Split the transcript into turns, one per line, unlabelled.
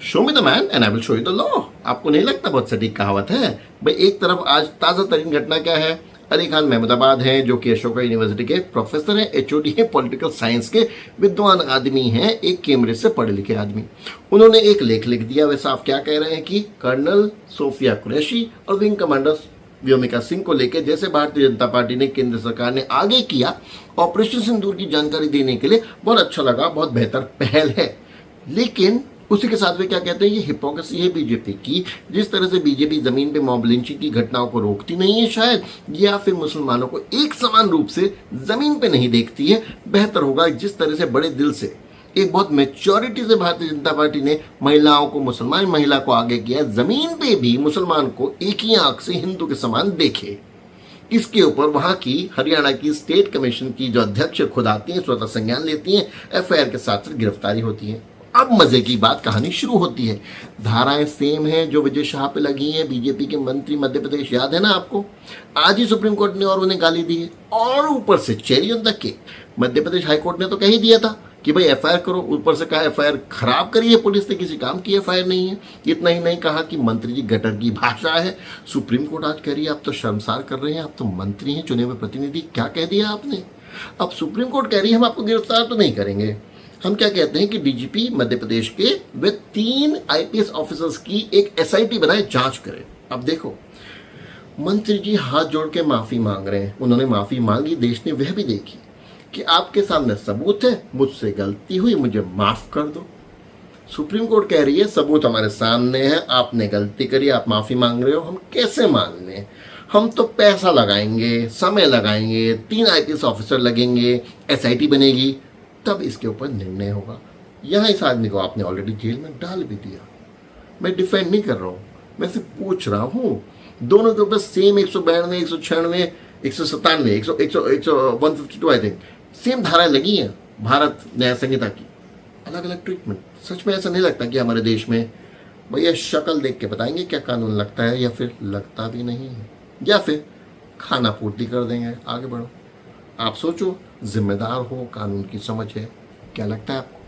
Show me the man and I will show you the law. आपको नहीं लगता बहुत सटीक कहावत है? भाई एक तरफ आज ताज़ा तरीन घटना क्या है, अली खान महमूदाबाद हैं जो कि अशोका यूनिवर्सिटी के प्रोफेसर हैं, एचओडी हैं, पॉलिटिकल साइंस के विद्वान आदमी हैं, एक कैमरे से पढ़े लिखे आदमी। उन्होंने एक लेख लिख दिया। वैसे आप क्या कह रहे हैं कि कर्नल सोफिया कुरैशी और विंग कमांडर व्योमिका सिंह को लेकर जैसे भारतीय जनता पार्टी ने, केंद्र सरकार ने आगे किया ऑपरेशन सिंदूर की जानकारी देने के लिए, बहुत अच्छा लगा, बहुत बेहतर पहल है। लेकिन उसी के साथ वे क्या कहते हैं, ये हिपोक्रेसी है बीजेपी की। जिस तरह से बीजेपी जमीन पे मॉब लिंचिंग की घटनाओं को रोकती नहीं है शायद, या फिर मुसलमानों को एक समान रूप से जमीन पे नहीं देखती है। बेहतर होगा जिस तरह से बड़े दिल से, एक बहुत मेच्योरिटी से भारतीय जनता पार्टी ने महिलाओं को, मुसलमान महिला को आगे किया, जमीन पे भी मुसलमान को एक ही आंख से हिंदू के समान देखे। इसके ऊपर वहां की हरियाणा की स्टेट कमीशन की जो अध्यक्ष खुद आती हैं, स्वतः संज्ञान लेती हैं, एफआईआर के साथ गिरफ्तारी होती है। अब मजे की बात, कहानी शुरू होती है। धाराएं सेम हैं जो विजय शाह पे लगी हैं, बीजेपी के मंत्री मध्य प्रदेश, याद है ना आपको? आज ही सुप्रीम कोर्ट ने और उन्हें गाली दी है। और ऊपर से cherry on the cake, Madhya Pradesh high court ने तो कह ही दिया था कि भाई एफआईआर करो। ऊपर से कहा एफआईआर खराब करी है पुलिस ने, किसी काम की एफआईआर नहीं है। इतना ही नहीं, कहा कि मंत्री जी गटर की भाषा है। सुप्रीम कोर्ट आज कह रही है आप तो शर्मसार कर रहे हैं, आप तो मंत्री हैं, चुने हुए प्रतिनिधि। क्या कह दिया आपने? अब सुप्रीम कोर्ट कह रही है हम आपको गिरफ्तार तो नहीं करेंगे। हम क्या कहते हैं कि डीजीपी मध्य प्रदेश के वे 3 आईपीएस ऑफिसर्स की एक एसआईटी बनाए, जांच करें। अब देखो, मंत्री जी हाथ जोड़ के माफी मांग रहे हैं। उन्होंने माफी मांगी, देश ने वह भी देखी कि आपके सामने सबूत है, मुझसे गलती हुई, मुझे माफ कर दो। सुप्रीम कोर्ट कह रही है सबूत हमारे सामने है, आपने गलती करी, आप माफी मांग रहे हो, हम कैसे मान लें? हम तो पैसा लगाएंगे, समय लगाएंगे, 3 आईपीएस ऑफिसर लगेंगे, एसआईटी बनेगी, तब इसके ऊपर निर्णय होगा। यहाँ इस आदमी को आपने ऑलरेडी जेल में डाल भी दिया। मैं डिफेंड नहीं कर रहा हूँ, मैं सिर्फ पूछ रहा हूँ। दोनों के ऊपर सेम 192, 196, 197, 152 आई थिंक सेम धाराएं लगी हैं भारत न्याय संहिता की। अलग अलग ट्रीटमेंट। सच में ऐसा नहीं लगता कि हमारे देश में भैया शक्ल देख के बताएंगे क्या कानून लगता है, या फिर लगता भी नहीं है, या फिर खाना पूर्ति कर देंगे, आगे बढ़ो। आप सोचो, जिम्मेदार हो, कानून की समझ है, क्या लगता है आपको?